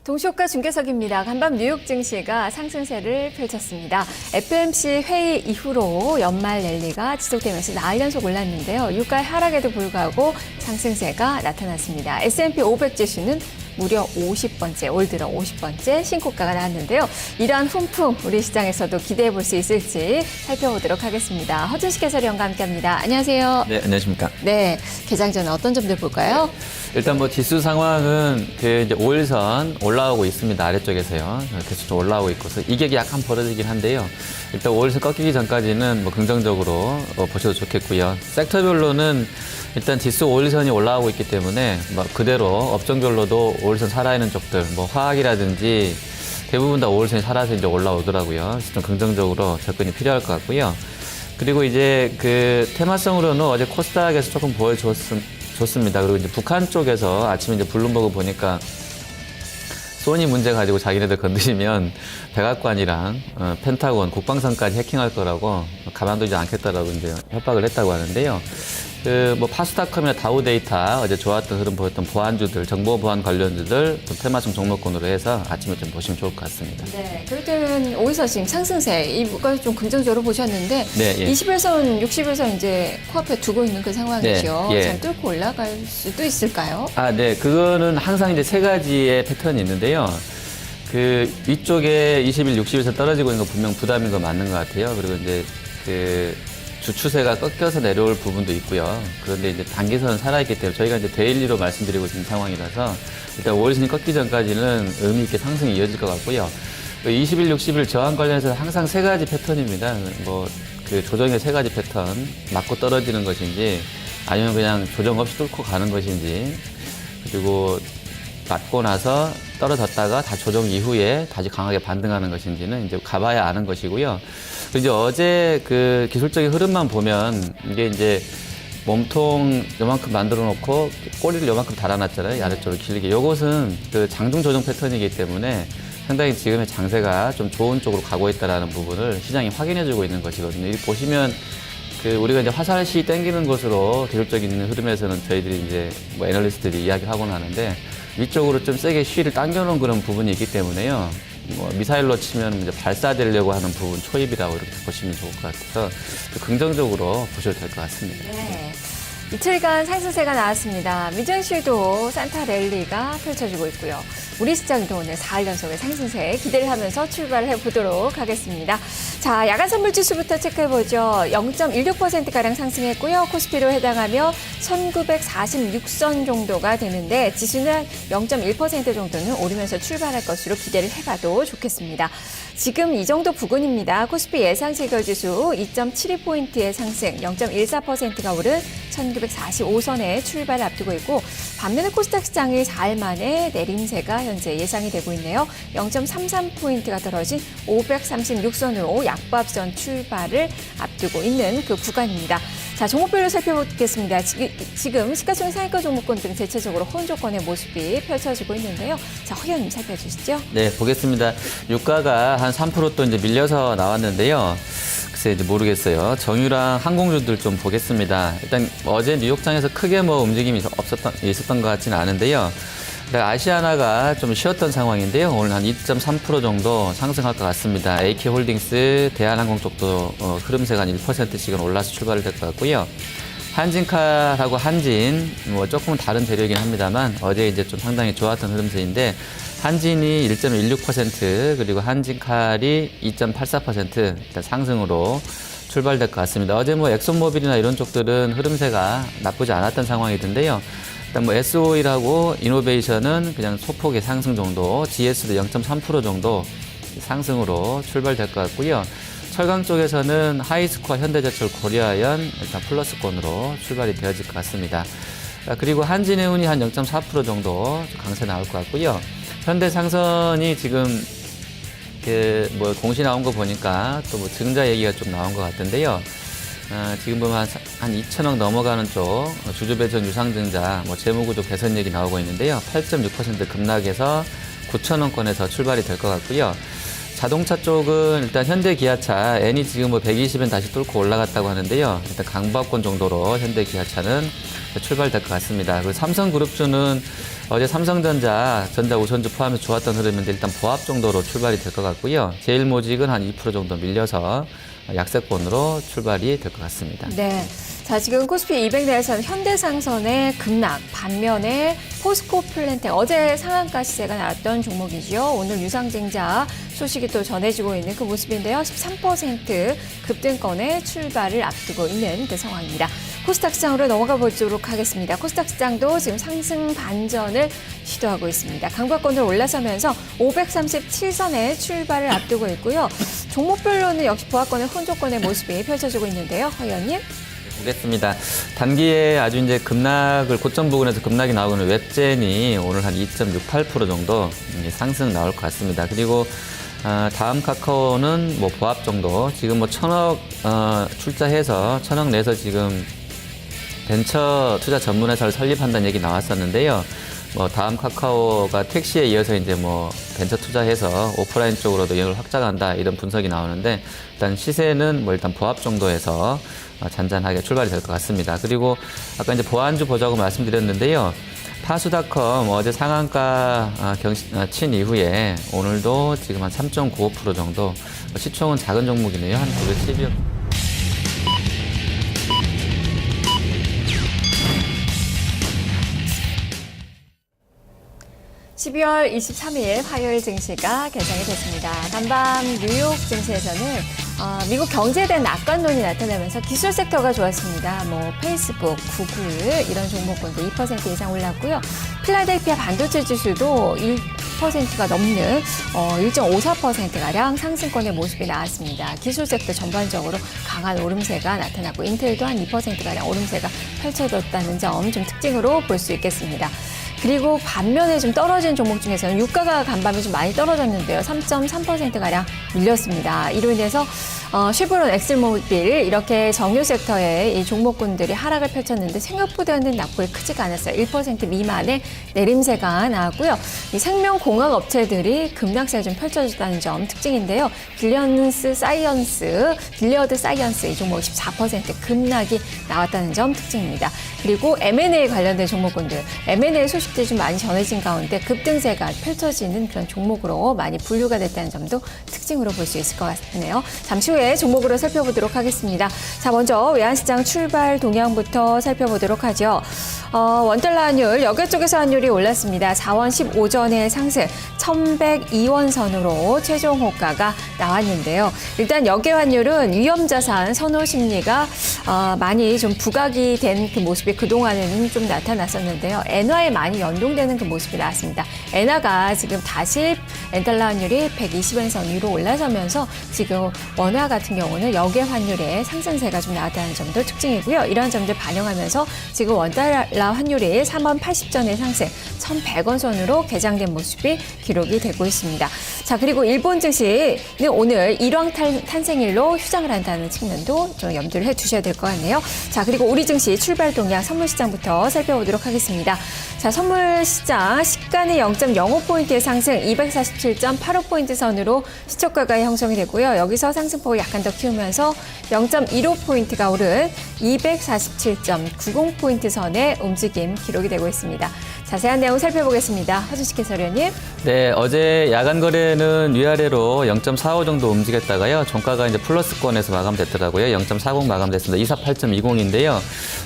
동시효과 중계석입니다. 간밤 뉴욕 증시가 상승세를 펼쳤습니다. FOMC 회의 이후로 연말 랠리가 지속되면서 나흘 연속 올랐는데요. 유가 하락에도 불구하고 상승세가 나타났습니다. S&P 500 지수는 무려 50번째, 올 들어 50번째 신고가가 나왔는데요. 이러한 훈풍 우리 시장에서도 기대해 볼 수 있을지 살펴보도록 하겠습니다. 허준식 해설위원과 함께합니다. 안녕하세요. 네, 안녕하십니까. 네, 개장 전에 어떤 점들 볼까요? 일단 뭐 지수 상황은 이제 5일선 올라오고 있습니다. 아래쪽에서요. 계속 좀 올라오고 있고서 이격이 약간 벌어지긴 한데요. 일단 5일선 꺾이기 전까지는 뭐 긍정적으로 보셔도 좋겠고요. 섹터별로는 일단 지수 5일선이 올라오고 있기 때문에 뭐 그대로 업종별로도 5일선 살아있는 쪽들, 뭐 화학이라든지 대부분 다 5일선이 살아서 이제 올라오더라고요. 그래서 좀 긍정적으로 접근이 필요할 것 같고요. 그리고 이제 그 테마성으로는 어제 코스닥에서 조금 좋습니다. 그리고 이제 북한 쪽에서 아침에 이제 블룸버그 보니까 소니 문제 가지고 자기네들 건드리면 백악관이랑 펜타곤, 국방성까지 해킹할 거라고 가만두지 않겠다라고 이제 협박을 했다고 하는데요. 그 뭐 파스타컴이나 다우데이터 어제 좋았던 흐름 보였던 보안주들, 정보 보안 관련주들 좀 테마성 종목군으로 해서 아침에 좀 보시면 좋을 것 같습니다. 네, 그럴 때는 오이서싱 상승세 이거 좀 긍정적으로 보셨는데 네, 예. 21선, 60일선 이제 코앞에 두고 있는 그 상황이죠. 네, 예. 잘 뚫고 올라갈 수도 있을까요? 아, 네. 그거는 항상 이제 세 가지의 패턴이 있는데요. 그 위쪽에 20일, 60일선 떨어지고 있는 거 분명 부담인 거 맞는 것 같아요. 그리고 이제 그 주추세가 꺾여서 내려올 부분도 있고요. 그런데 이제 단기선은 살아있기 때문에 저희가 이제 데일리로 말씀드리고 있는 상황이라서 일단 5일선이 꺾기 전까지는 의미 있게 상승이 이어질 것 같고요. 20일, 60일 저항 관련해서 항상 세 가지 패턴입니다. 뭐 그 조정의 세 가지 패턴, 맞고 떨어지는 것인지 아니면 그냥 조정 없이 뚫고 가는 것인지 그리고 맞고 나서 떨어졌다가 다 조정 이후에 다시 강하게 반등하는 것인지는 이제 가봐야 아는 것이고요. 이제 어제 그 기술적인 흐름만 보면 이게 이제 몸통 요만큼 만들어 놓고 꼬리를 요만큼 달아놨잖아요. 아래쪽으로 길게. 요것은 그 장중 조정 패턴이기 때문에 상당히 지금의 장세가 좀 좋은 쪽으로 가고 있다는 부분을 시장이 확인해주고 있는 것이거든요. 이 보시면 그 우리가 이제 화살시 땡기는 것으로 기술적인 흐름에서는 저희들이 이제 뭐 애널리스트들이 이야기하고는 하는데 위쪽으로 좀 세게 쉬를 당겨놓은 그런 부분이 있기 때문에요. 뭐 미사일로 치면 이제 발사되려고 하는 부분 초입이라고 이렇게 보시면 좋을 것 같아서 긍정적으로 보셔도 될 것 같습니다. 네. 이틀간 상승세가 나왔습니다. 미증시도 산타 랠리가 펼쳐지고 있고요. 우리 시장도 오늘 4일 연속의 상승세에 기대를 하면서 출발을 해보도록 하겠습니다. 자, 야간 선물 지수부터 체크해보죠. 0.16%가량 상승했고요. 코스피로 해당하며 1946선 정도가 되는데 지수는 0.1% 정도는 오르면서 출발할 것으로 기대를 해봐도 좋겠습니다. 지금 이 정도 부근입니다. 코스피 예상 체결지수 2.72포인트의 상승, 0.14%가 오른 1945선에 출발을 앞두고 있고 반면에 코스닥 시장이 4일 만에 내림세가 현재 예상이 되고 있네요. 0.33포인트가 떨어진 536선으로 약보합선 출발을 앞두고 있는 그 구간입니다. 자, 종목별로 살펴보겠습니다. 지금 시가총액 상위권 종목군 등 대체적으로 호응 조건의 모습이 펼쳐지고 있는데요. 자, 허 의원님 살펴주시죠. 네, 보겠습니다. 유가가 한 3% 또 이제 밀려서 나왔는데요. 글쎄 이제 모르겠어요. 정유랑 항공주들 좀 보겠습니다. 일단 어제 뉴욕장에서 크게 뭐 움직임이 있었던 것 같지는 않은데요. 아시아나가 좀 쉬었던 상황인데요. 오늘 한 2.3% 정도 상승할 것 같습니다. AK홀딩스, 대한항공 쪽도 흐름세가 한 1%씩은 올라서 출발을 될 것 같고요. 한진칼하고 한진, 뭐 조금은 다른 재료이긴 합니다만 어제 이제 좀 상당히 좋았던 흐름세인데 한진이 1.16% 그리고 한진칼이 2.84% 일단 상승으로 출발될 것 같습니다. 어제 뭐 엑소모빌이나 이런 쪽들은 흐름세가 나쁘지 않았던 상황이던데요. 일단 뭐 SO일하고 이노베이션은 그냥 소폭의 상승 정도, GS도 0.3% 정도 상승으로 출발될 것 같고요. 철강 쪽에서는 하이스코어, 현대제철, 고려아연 일단 플러스권으로 출발이 되어질 것 같습니다. 그리고 한진해운이 한 0.4% 정도 강세 나올 것 같고요. 현대상선이 지금 뭐 공시 나온 거 보니까 또 뭐 증자 얘기가 좀 나온 것 같은데요. 지금 보면 한 2천억 넘어가는 쪽 주주배전 유상증자, 뭐 재무구조 개선 얘기 나오고 있는데요. 8.6% 급락해서 9천원권에서 출발이 될 것 같고요. 자동차 쪽은 일단 현대기아차, N이 지금 뭐 120엔 다시 뚫고 올라갔다고 하는데요. 일단 강보합권 정도로 현대기아차는 출발될 것 같습니다. 그리고 삼성그룹주는 어제 삼성전자, 전자우선주 포함해서 좋았던 흐름인데 일단 보합 정도로 출발이 될 것 같고요. 제일모직은 한 2% 정도 밀려서 약세권으로 출발이 될 것 같습니다. 네. 자, 지금 코스피 200 내에서는 현대상선의 급락, 반면에 포스코플랜텍, 어제 상한가 시세가 나왔던 종목이죠. 오늘 유상증자 소식이 또 전해지고 있는 그 모습인데요. 13% 급등권의 출발을 앞두고 있는 그 상황입니다. 코스닥 시장으로 넘어가 보도록 하겠습니다. 코스닥 시장도 지금 상승 반전을 시도하고 있습니다. 강박권으로 올라서면서 537선의 출발을 앞두고 있고요. 종목별로는 역시 보합권의 혼조권의 모습이 펼쳐지고 있는데요. 허 의원님. 보겠습니다. 단기에 아주 이제 급락을 고점 부근에서 급락이 나오는 웹젠이 오늘 한 2.68% 정도 상승 나올 것 같습니다. 그리고 다음 카카오는 뭐 보합 정도, 지금 뭐 1,000억 출자해서 1,000억 내서 지금 벤처 투자 전문회사를 설립한다는 얘기 나왔었는데요. 뭐 다음 카카오가 택시에 이어서 이제 뭐 벤처 투자해서 오프라인 쪽으로도 영역을 확장한다 이런 분석이 나오는데, 일단 시세는 뭐 일단 보합 정도에서 잔잔하게 출발이 될 것 같습니다. 그리고 아까 이제 보안주 보자고 말씀드렸는데요. 파수닷컴 어제 상한가 친 이후에 오늘도 지금 한 3.95% 정도, 시총은 작은 종목이네요. 한 910여. 12월 23일 화요일 증시가 개장이 됐습니다. 간밤 뉴욕 증시에서는 미국 경제에 대한 낙관론이 나타나면서 기술 섹터가 좋았습니다. 뭐 페이스북, 구글 이런 종목군도 2% 이상 올랐고요. 필라델피아 반도체 지수도 1%가 넘는 1.54%가량 상승권의 모습이 나왔습니다. 기술 섹터 전반적으로 강한 오름세가 나타났고 인텔도 한 2%가량 오름세가 펼쳐졌다는 점 좀 특징으로 볼 수 있겠습니다. 그리고 반면에 좀 떨어진 종목 중에서는 유가가 간밤에 좀 많이 떨어졌는데요. 3.3%가량 밀렸습니다. 이로 인해서 쉐보론, 엑셀모빌 이렇게 정유 섹터의 이 종목군들이 하락을 펼쳤는데 생각보다는 낙폭이 크지가 않았어요. 1% 미만의 내림세가 나왔고요. 이 생명공학 업체들이 급락세가 좀 펼쳐졌다는 점 특징인데요. 빌리어드 사이언스 이 종목 14% 급락이 나왔다는 점 특징입니다. 그리고 M&A 관련된 종목군들, M&A 소식들이 좀 많이 전해진 가운데 급등세가 펼쳐지는 그런 종목으로 많이 분류가 됐다는 점도 특징으로 볼 수 있을 것 같네요. 잠시 후에 종목으로 살펴보도록 하겠습니다. 자, 먼저 외환시장 출발 동향부터 살펴보도록 하죠. 원달러 환율, 여객 쪽에서 환율이 올랐습니다. 4원 15전의 상승, 1,102원 선으로 최종 호가가 나왔는데요. 일단 여객 환율은 위험자산 선호 심리가 많이 좀 부각이 된 그 모습이 그동안에는 좀 나타났었는데요. 엔화에 많이 연동되는 그 모습이 나왔습니다. 엔화가 지금 다시 엔달러 환율이 120엔 선 위로 올라서면서 지금 원화 같은 경우는 여객 환율의 상승세가 좀 나왔다는 점도 특징이고요. 이러한 점들 반영하면서 지금 원달러 환율이 3원 80전의 상승, 1,100원 선으로 개장된 모습이 기록이 되고 있습니다. 자, 그리고 일본 증시는 오늘 일왕 탄생일로 휴장을 한다는 측면도 좀 염두를 해두셔야 될 것 같네요. 자, 그리고 우리 증시 출발 동향 선물시장부터 살펴보도록 하겠습니다. 자, 선물시장 시간의 0.05포인트의 상승, 247.85포인트 선으로 시초가가 형성이 되고요. 여기서 상승폭을 약간 더 키우면서 0.15포인트가 오른 247.90포인트 선의 움직임 기록이 되고 있습니다. 자세한 내용 살펴보겠습니다. 허준식 해설위원님. 네, 어제 야간 거래는 위아래로 0.45 정도 움직였다가요. 종가가 이제 플러스권에서 마감됐더라고요. 0.40 마감됐습니다. 248.20인데요.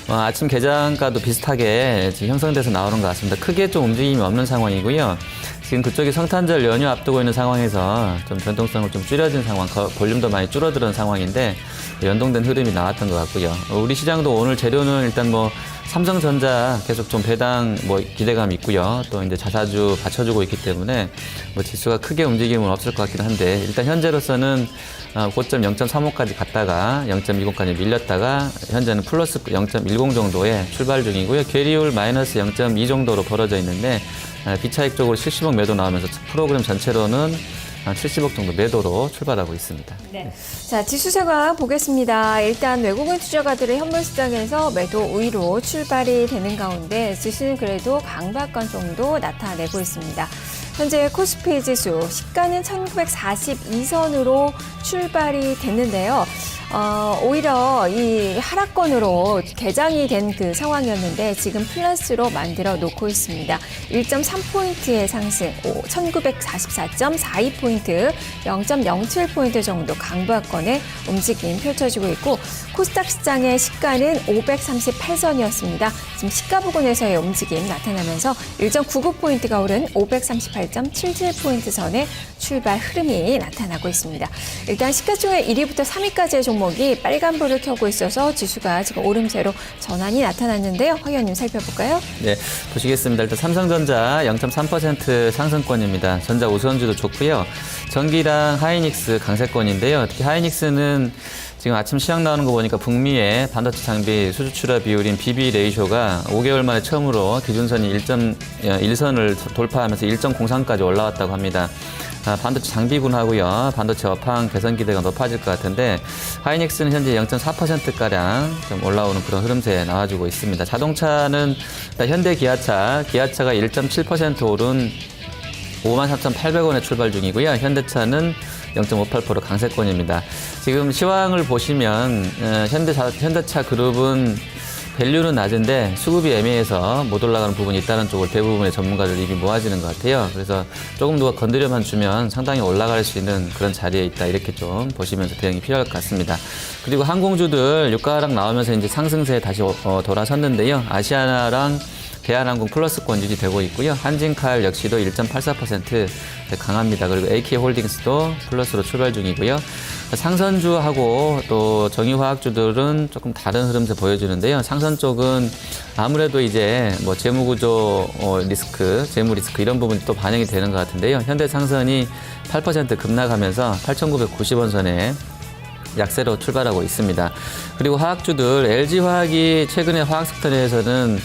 아침 개장가도 비슷하게 지금 형성돼서 나오는 것 같습니다. 크게 좀 움직임이 없는 상황이고요. 지금 그쪽이 성탄절 연휴 앞두고 있는 상황에서 좀 변동성을 좀 줄여진 상황, 볼륨도 많이 줄어드는 상황인데 연동된 흐름이 나왔던 것 같고요. 우리 시장도 오늘 재료는 일단 뭐 삼성전자 계속 좀 배당 뭐 기대감이 있고요. 또 이제 자사주 받쳐주고 있기 때문에 뭐 지수가 크게 움직임은 없을 것 같긴 한데 일단 현재로서는 고점 0.35까지 갔다가 0.20까지 밀렸다가 현재는 플러스 0.10 정도의 출발 중이고요. 괴리율 마이너스 0.2 정도로 벌어져 있는데 비차익 쪽으로 70억 매도 나오면서 프로그램 전체로는 한 70억 정도 매도로 출발하고 있습니다. 네. 자, 지수 상황 보겠습니다. 일단 외국인 투자가들의 현물 시장에서 매도 우위로 출발이 되는 가운데 지수는 그래도 강박권 정도 나타내고 있습니다. 현재 코스피 지수 시가는 1942선으로 출발이 됐는데요. 오히려 이 하락권으로 개장이 된 그 상황이었는데 지금 플러스로 만들어 놓고 있습니다. 1.3포인트의 상승, 1944.42포인트, 0.07포인트 정도 강보합권의 움직임 펼쳐지고 있고 코스닥 시장의 시가는 538선이었습니다. 지금 시가 부근에서의 움직임 나타나면서 1.99포인트가 오른 538.77포인트 선의 출발 흐름이 나타나고 있습니다. 일단 시가총액 1위부터 3위까지의 종목이 빨간불을 켜고 있어서 지수가 지금 오름세로 전환이 나타났는데요. 황 의원님 살펴볼까요? 네, 보시겠습니다. 일단 삼성전자 0.3% 상승권입니다. 전자 우선주도 좋고요. 전기랑 하이닉스 강세권인데요. 특히 하이닉스는 지금 아침 시황 나오는 거 보니까 북미의 반도체 장비 수주 출하 비율인 BB 레이쇼가 5개월 만에 처음으로 기준선이 1.1선을 돌파하면서 1.03까지 올라왔다고 합니다. 반도체 장비군하고요. 반도체 업황 개선 기대가 높아질 것 같은데 하이닉스는 현재 0.4%가량 좀 올라오는 그런 흐름세에 나와주고 있습니다. 자동차는 현대 기아차가 1.7% 오른 53,800원에 출발 중이고요. 현대차는 0.58% 강세권입니다. 지금 시황을 보시면 현대차 그룹은 밸류는 낮은데 수급이 애매해서 못 올라가는 부분이 있다는 쪽을 대부분의 전문가들 입이 모아지는 것 같아요. 그래서 조금 누가 건드려만 주면 상당히 올라갈 수 있는 그런 자리에 있다. 이렇게 좀 보시면서 대응이 필요할 것 같습니다. 그리고 항공주들 유가 하락 나오면서 이제 상승세에 다시 돌아섰는데요. 아시아나랑 대한항공 플러스권 유지되고 있고요. 한진칼 역시도 1.84% 강합니다. 그리고 AK홀딩스도 플러스로 출발 중이고요. 상선주하고 또 정유화학주들은 조금 다른 흐름세 보여주는데요. 상선 쪽은 아무래도 이제 뭐 재무구조 리스크, 재무 리스크 이런 부분이 또 반영이 되는 것 같은데요. 현대상선이 8% 급락하면서 8,990원 선에 약세로 출발하고 있습니다. 그리고 화학주들 LG화학이 최근에 화학섹터에서는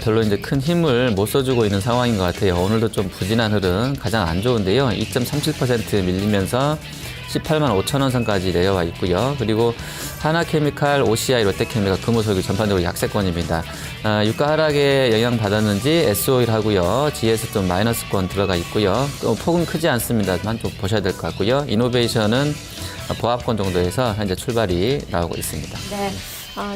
별로 이제 큰 힘을 못 써주고 있는 상황인 것 같아요. 오늘도 좀 부진한 흐름 가장 안 좋은데요. 2.37% 밀리면서 18만 5천 원 선까지 내려와 있고요. 그리고 하나케미칼, OCI, 롯데케미가 금호석유 전반적으로 약세권입니다. 유가 하락에 영향받았는지 S-오일 하고요. GS 좀 마이너스권 들어가 있고요. 폭은 크지 않습니다만 좀 보셔야 될 것 같고요. 이노베이션은 보합권 정도에서 현재 출발이 나오고 있습니다. 네.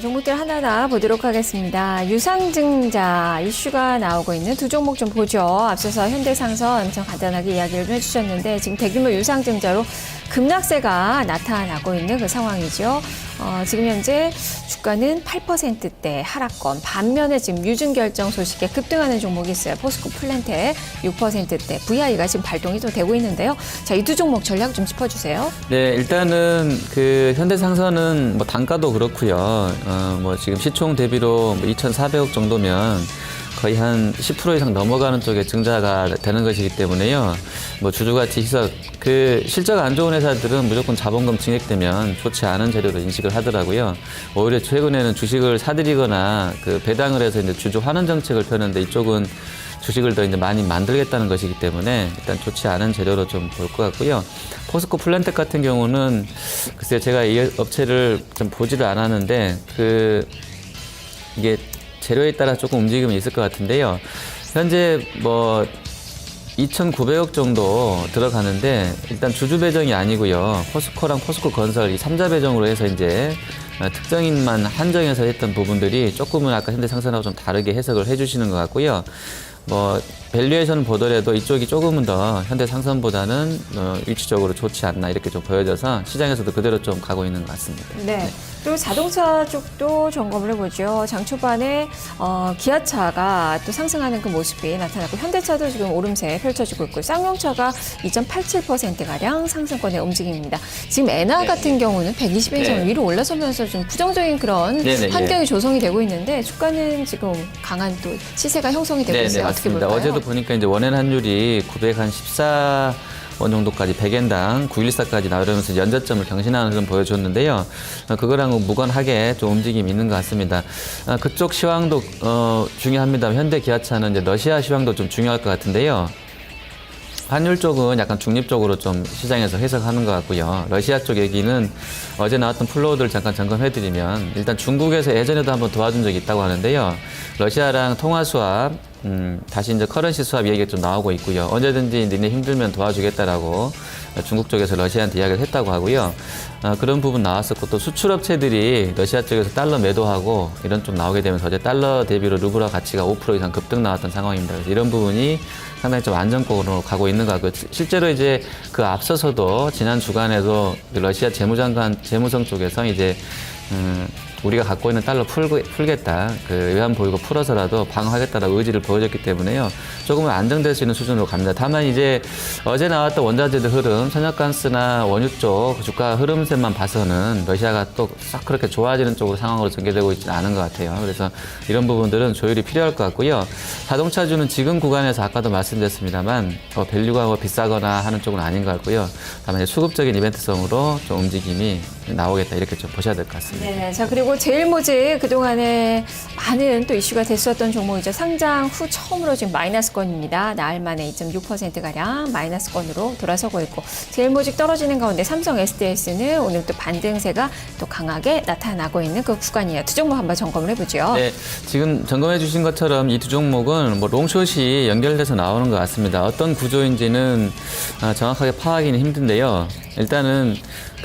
종목들 하나하나 보도록 하겠습니다. 유상증자 이슈가 나오고 있는 두 종목 좀 보죠. 앞서서 현대상선 좀 간단하게 이야기를 좀 해주셨는데 지금 대규모 유상증자로 급락세가 나타나고 있는 그 상황이죠. 지금 현재 주가는 8%대 하락권, 반면에 지금 유증 결정 소식에 급등하는 종목이 있어요. 포스코 플랜테 6%대, VI가 지금 발동이 좀 되고 있는데요. 자, 이 두 종목 전략 좀 짚어주세요. 네, 일단은 그 현대상선은 뭐 단가도 그렇고요. 뭐 지금 시총 대비로 2,400억 정도면 거의 한 10% 이상 넘어가는 쪽에 증자가 되는 것이기 때문에요. 뭐 주주가치 희석, 그 실적 안 좋은 회사들은 무조건 자본금 증액되면 좋지 않은 재료로 인식을 하더라고요. 오히려 최근에는 주식을 사들이거나 그 배당을 해서 이제 주주 환원 정책을 펴는데 이쪽은 주식을 더 이제 많이 만들겠다는 것이기 때문에 일단 좋지 않은 재료로 좀 볼 것 같고요. 포스코 플랜텍 같은 경우는 글쎄요, 제가 이 업체를 좀 보지를 않았는데 이게 재료에 따라 조금 움직임이 있을 것 같은데요. 현재 뭐 2,900억 정도 들어가는데 일단 주주 배정이 아니고요. 포스코랑 포스코 건설 이 3자 배정으로 해서 이제 특정인만 한정해서 했던 부분들이 조금은 아까 현대상선하고 좀 다르게 해석을 해주시는 것 같고요. 뭐 밸류에이션 보더라도 이쪽이 조금은 더 현대상선보다는 위치적으로 좋지 않나 이렇게 좀 보여져서 시장에서도 그대로 좀 가고 있는 것 같습니다. 네. 그리고 자동차 쪽도 점검을 해보죠. 장 초반에 기아차가 또 상승하는 그 모습이 나타나고 현대차도 지금 오름세 펼쳐지고 있고 쌍용차가 2.87%가량 상승권의 움직임입니다. 지금 엔화 같은 경우는 120엔 선 위로 올라서면서 좀 부정적인 그런 환경이 조성이 되고 있는데 주가는 지금 강한 또 시세가 형성이 되고 있어요. 어떻게 맞습니다. 볼까요? 어제도 보니까 이제 원엔 환율이 914원 정도까지 100엔당 914까지 나오면서 연저점을 경신하는 흐름 보여줬는데요. 그거랑 무관하게 좀 움직임이 있는 것 같습니다. 그쪽 시황도 중요합니다. 현대 기아차는 이제 러시아 시황도 좀 중요할 것 같은데요. 환율 쪽은 약간 중립적으로 좀 시장에서 해석하는 것 같고요. 러시아 쪽 얘기는 어제 나왔던 플로우들 잠깐 점검해드리면 일단 중국에서 예전에도 한번 도와준 적이 있다고 하는데요. 러시아랑 통화 수합, 다시 이제 커런시 수합 얘기가 좀 나오고 있고요. 언제든지 니네 힘들면 도와주겠다라고 중국 쪽에서 러시아한테 이야기를 했다고 하고요. 그런 부분 나왔었고 또 수출업체들이 러시아 쪽에서 달러 매도하고 이런 쪽 나오게 되면서 어제 달러 대비로 루블화 가치가 5% 이상 급등 나왔던 상황입니다. 그래서 이런 부분이 상당히 좀 안정권으로 가고 있는 것 같고요. 실제로 이제 그 앞서서도 지난 주간에도 러시아 재무장관 재무성 쪽에서 이제 우리가 갖고 있는 달러 풀겠다. 그 외환 보유고 풀어서라도 방어하겠다라고 의지를 보여줬기 때문에요. 조금은 안정될 수 있는 수준으로 갑니다. 다만 이제 어제 나왔던 원자재들 흐름, 천연가스나 원유 쪽 주가 흐름세만 봐서는 러시아가 또 싹 그렇게 좋아지는 쪽으로 상황으로 전개되고 있지는 않은 것 같아요. 그래서 이런 부분들은 조율이 필요할 것 같고요. 자동차주는 지금 구간에서 아까도 말씀드렸습니다만 밸류가 비싸거나 하는 쪽은 아닌 것 같고요. 다만 이제 수급적인 이벤트성으로 좀 움직임이 나오겠다 이렇게 좀 보셔야 될 것 같습니다. 네, 자 그리고 제일모직 그동안에 많은 또 이슈가 됐었던 종목이죠. 상장 후 처음으로 지금 마이너스권입니다. 나흘 만에 2.6%가량 마이너스권으로 돌아서고 있고 제일모직 떨어지는 가운데 삼성 SDS는 오늘 또 반등세가 또 강하게 나타나고 있는 그 구간이에요. 두 종목 한번 점검을 해보죠. 네, 지금 점검해 주신 것처럼 이 두 종목은 뭐 롱숏이 연결돼서 나오는 것 같습니다. 어떤 구조인지는 정확하게 파악하기는 힘든데요. 일단은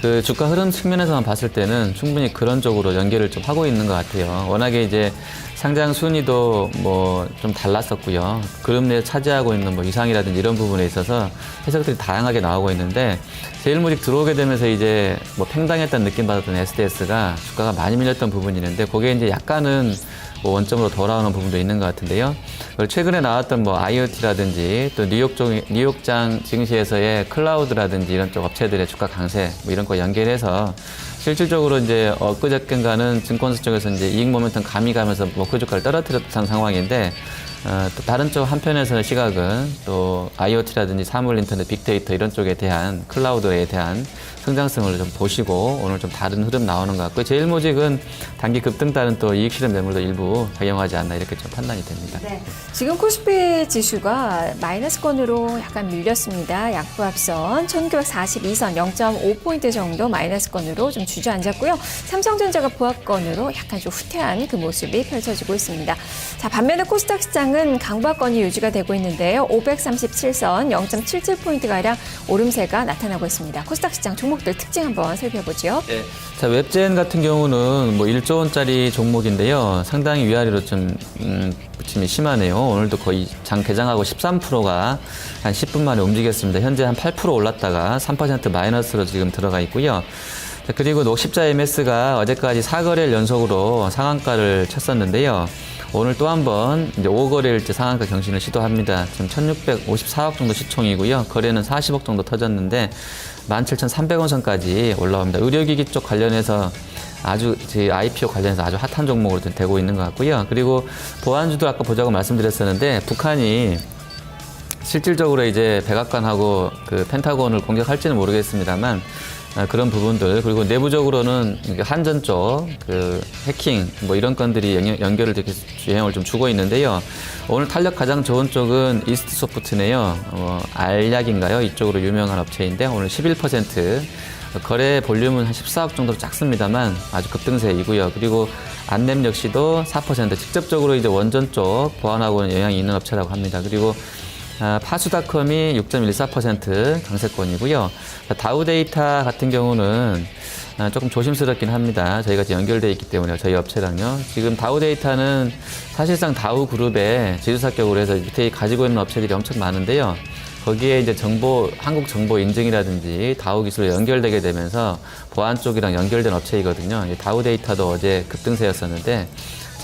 그 주가 흐름 측면에서만 봤을 때는 충분히 그런 쪽으로 연결을 좀 하고 있는 것 같아요. 워낙에 이제 상장 순위도 뭐 좀 달랐었고요. 그룹 내에 차지하고 있는 뭐 위상이라든지 이런 부분에 있어서 해석들이 다양하게 나오고 있는데 제일모직 들어오게 되면서 이제 뭐 팽당했다는 느낌 받았던 SDS가 주가가 많이 밀렸던 부분이 있는데 그게 이제 약간은 뭐 원점으로 돌아오는 부분도 있는 것 같은데요. 그리고 최근에 나왔던 뭐 IoT라든지 또 뉴욕장 증시에서의 클라우드라든지 이런 쪽 업체들의 주가 강세 뭐 이런 거 연결해서 실질적으로 이제 엊그저께인가는 증권사 쪽에서 이제 이익 모멘텀 가미가면서 목표 주가를 떨어뜨렸던 상황인데 또 다른 쪽 한편에서는 시각은 또 IoT라든지 사물 인터넷, 빅데이터 이런 쪽에 대한 클라우드에 대한 성장성을 좀 보시고 오늘 좀 다른 흐름 나오는 것 같고요. 제일모직은 단기 급등 따른 또 이익 실현 매물도 일부 작용하지 않나 이렇게 좀 판단이 됩니다. 네. 지금 코스피 지수가 마이너스권으로 약간 밀렸습니다. 약부합선 1942선 0.5포인트 정도 마이너스권으로 좀 주저앉았고요. 삼성전자가 부합권으로 약간 좀 후퇴한 그 모습이 펼쳐지고 있습니다. 자, 반면에 코스닥 시장은 강보합권이 유지가 되고 있는데요. 537선 0.77포인트가량 오름세가 나타나고 있습니다. 코스닥 시장 종목들 특징 한번 살펴보죠. 네. 자, 웹젠 같은 경우는 뭐 1조 원짜리 종목인데요. 상당히 위아래로 좀 부침이 심하네요. 오늘도 거의 장 개장하고 13%가 한 10분 만에 움직였습니다. 현재 한 8% 올랐다가 3% 마이너스로 지금 들어가 있고요. 자, 그리고 녹십자 MS가 어제까지 4거래일 연속으로 상한가를 쳤었는데요. 오늘 또 한 번 이제 5거래일째 상한가 경신을 시도합니다. 지금 1,654억 정도 시총이고요. 거래는 40억 정도 터졌는데 17,300원 선까지 올라옵니다. 의료기기 쪽 관련해서 아주 제 IPO 관련해서 아주 핫한 종목으로 되고 있는 것 같고요. 그리고 보안주도 아까 보자고 말씀드렸었는데 북한이 실질적으로 이제 백악관하고 그 펜타곤을 공격할지는 모르겠습니다만 그런 부분들 그리고 내부적으로는 한전 쪽 그 해킹 뭐 이런 건들이 연결을 되게 영향을 좀 주고 있는데요. 오늘 탄력 가장 좋은 쪽은 이스트 소프트네요. 알약인가요? 이쪽으로 유명한 업체인데 오늘 11% 거래 볼륨은 한 14억 정도로 작습니다만 아주 급등세이고요. 그리고 안램 역시도 4% 직접적으로 이제 원전 쪽 보안하고는 영향이 있는 업체라고 합니다. 그리고 파수닷컴이 6.14% 강세권이고요. 다우데이터 같은 경우는 조금 조심스럽긴 합니다. 저희가 지금 연결되어 있기 때문에 저희 업체랑요. 지금 다우데이터는 사실상 다우그룹의 지주사격으로 해서 밑에 가지고 있는 업체들이 엄청 많은데요. 거기에 이제 한국 정보 인증이라든지 다우 기술로 연결되게 되면서 보안 쪽이랑 연결된 업체이거든요. 다우데이터도 어제 급등세였었는데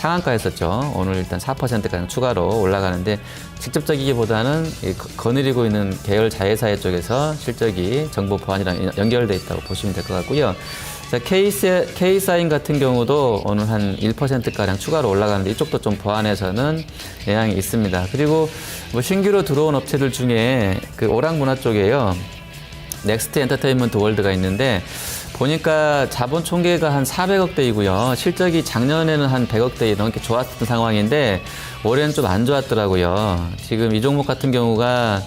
상한가였었죠. 오늘 일단 4%가량 추가로 올라가는데 직접적이기보다는 거느리고 있는 계열 자회사 쪽에서 실적이 정보 보안이랑 연결돼 있다고 보시면 될 것 같고요. 자, K사인 같은 경우도 오늘 한 1%가량 추가로 올라가는데 이쪽도 좀 보안에서는 영향이 있습니다. 그리고 뭐 신규로 들어온 업체들 중에 그 오락문화 쪽에요. 넥스트 엔터테인먼트 월드가 있는데 보니까 자본 총계가 한 400억대이고요. 실적이 작년에는 한 100억대 넘게 좋았던 상황인데 올해는 좀 안 좋았더라고요. 지금 이 종목 같은 경우가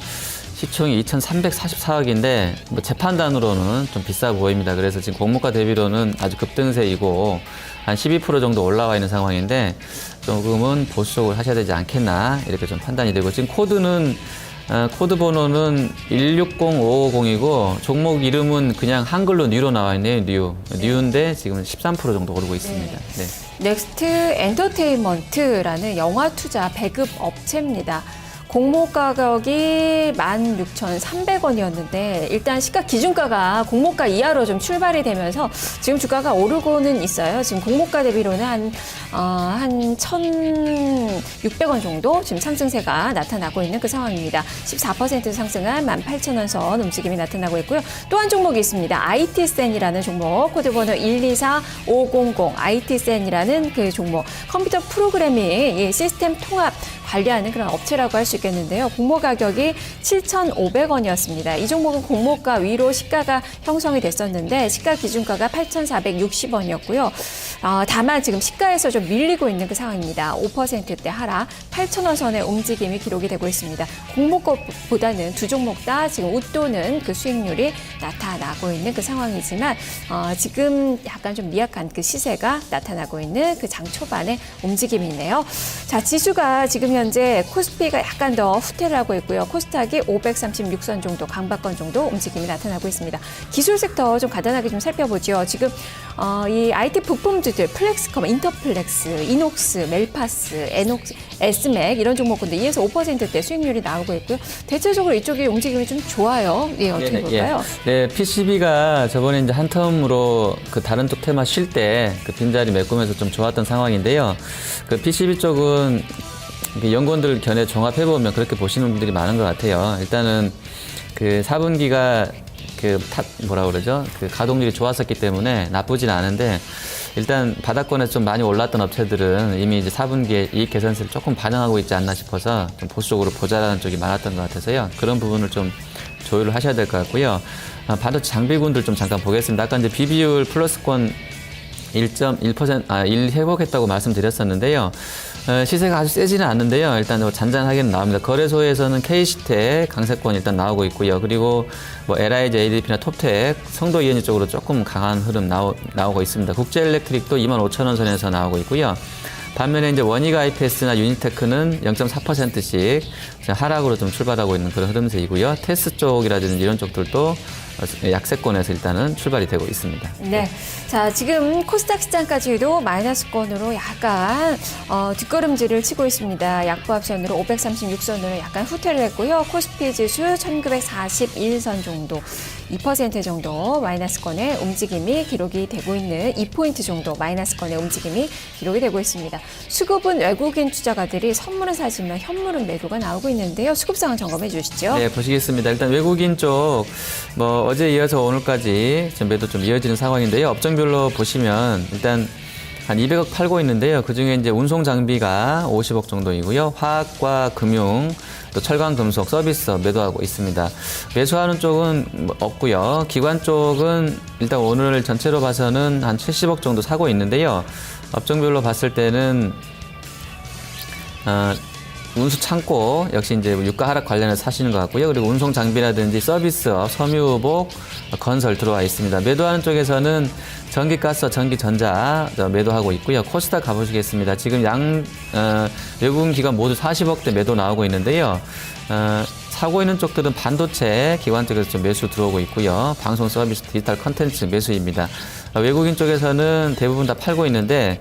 시총이 2,344억인데 뭐 재판단으로는 좀 비싸 보입니다. 그래서 지금 공모가 대비로는 아주 급등세이고 한 12% 정도 올라와 있는 상황인데 조금은 보수적으로 하셔야 되지 않겠나 이렇게 좀 판단이 되고 지금 코드는 코드 번호는 160550이고 종목 이름은 그냥 한글로 뉴로 나와 있네요. 뉴인데 지금 13% 정도 오르고 있습니다. 네. 넥스트 엔터테인먼트라는 영화 투자 배급 업체입니다. 공모 가격이 16,300원이었는데 일단 시가 기준가가 공모가 이하로 좀 출발이 되면서 지금 주가가 오르고는 있어요. 지금 공모가 대비로는 한 1,600원 정도 지금 상승세가 나타나고 있는 그 상황입니다. 14% 상승한 18,000원 선 움직임이 나타나고 있고요. 또 한 종목이 있습니다. IT센이라는 종목, 코드번호 124500 IT센이라는 그 종목, 컴퓨터 프로그래밍 시스템 통합 관리하는 그런 업체라고 할 수 있겠는데요. 공모 가격이 7,500원이었습니다. 이 종목은 공모가 위로 시가가 형성이 됐었는데 시가 기준가가 8,460원이었고요. 다만 지금 시가에서 좀 밀리고 있는 그 상황입니다. 5%대 하락, 8,000원 선의 움직임이 기록이 되고 있습니다. 공모가보다는 두 종목 다 지금 웃도는 그 수익률이 나타나고 있는 그 상황이지만 지금 약간 좀 미약한 그 시세가 나타나고 있는 그 장 초반의 움직임이네요. 자, 지수가 지금 현재 코스피가 약간 더 후퇴를 하고 있고요. 코스닥이 536선 정도, 강박권 정도 움직임이 나타나고 있습니다. 기술 섹터 좀 간단하게 좀 살펴보죠. 지금 이 IT 부품주들, 플렉스컴, 인터플렉스, 이녹스, 멜파스, 에녹스, 에스맥 이런 종목군들 2에서 5%대 수익률이 나오고 있고요. 대체적으로 이쪽이 움직임이 좀 좋아요. 예, 어떻게 볼까요? 네, PCB가 저번에 이제 한 텀으로 그 다른 쪽 테마 쉴 때 그 빈자리 메꾸면서 좀 좋았던 상황인데요. 그 PCB 쪽은 연구원들 견해 종합해보면 그렇게 보시는 분들이 많은 것 같아요. 일단은 그 4분기가 그 가동률이 좋았었기 때문에 나쁘진 않은데 일단 바닥권에서 좀 많이 올랐던 업체들은 이미 이제 4분기에 이익 개선세를 조금 반영하고 있지 않나 싶어서 좀 보수적으로 보자라는 쪽이 많았던 것 같아서요. 그런 부분을 좀 조율을 하셔야 될 것 같고요. 반도체 장비군들 좀 잠깐 보겠습니다. 아까 이제 비비율 플러스권 1 회복했다고 말씀드렸었는데요. 시세가 아주 세지는 않는데요. 일단 잔잔하게는 나옵니다. 거래소에서는 K시텍 강세권 일단 나오고 있고요. 그리고 뭐 LIG, ADP나 톱텍, 성도 이은이 쪽으로 조금 강한 흐름 나오고 있습니다. 국제엘렉트릭도 25,000원 선에서 나오고 있고요. 반면에 이제 원익 IPS나 유니테크는 0.4%씩 하락으로 좀 출발하고 있는 그런 흐름세이고요. 테스 쪽이라든지 이런 쪽들도 약세권에서 일단은 출발이 되고 있습니다. 네. 자, 지금 코스닥 시장까지도 마이너스권으로 약간 뒷걸음질을 치고 있습니다. 약보합선으로 536선으로 약간 후퇴를 했고요. 코스피 지수 1941선 정도, 2% 정도 마이너스권의 움직임이 기록이 되고 있는 2포인트 정도 마이너스권의 움직임이 기록이 되고 있습니다. 수급은 외국인 투자가들이 선물은 사지만 현물은 매도가 나오고 있는데요. 수급 상황 점검해 주시죠. 네, 보시겠습니다. 일단 외국인 쪽 어제 이어서 오늘까지 좀 매도 좀 이어지는 상황인데요. 업종별로 보시면 일단 한 200억 팔고 있는데요. 그중에 이제 운송 장비가 50억 정도이고요. 화학과 금융, 또 철강 금속, 서비스 매도하고 있습니다. 매수하는 쪽은 없고요. 기관 쪽은 일단 오늘 전체로 봐서는 한 70억 정도 사고 있는데요. 업종별로 봤을 때는 운수 창고 역시 이제 유가 하락 관련해서 사시는 것 같고요. 그리고 운송 장비라든지 서비스업, 섬유복, 건설 들어와 있습니다. 매도하는 쪽에서는 전기가스, 전기전자 매도하고 있고요. 코스닥 가보시겠습니다. 지금 외국인 기관 모두 40억대 매도 나오고 있는데요. 사고 있는 쪽들은 반도체 기관 쪽에서 좀 매수 들어오고 있고요. 방송 서비스, 디지털 컨텐츠 매수입니다. 외국인 쪽에서는 대부분 다 팔고 있는데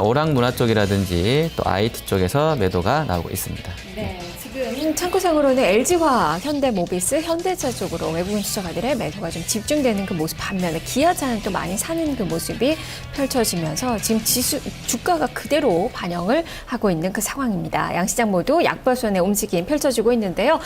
오락 문화 쪽이라든지 또 IT 쪽에서 매도가 나오고 있습니다. 네, 지금 창구상으로는 LG화학, 현대모비스, 현대차 쪽으로 외국인 투자가들의 매도가 좀 집중되는 그 모습 반면에 기아차는 또 많이 사는 그 모습이 펼쳐지면서 지금 주가가 그대로 반영을 하고 있는 그 상황입니다. 양시장 모두 약보합선의 움직임 펼쳐지고 있는데요.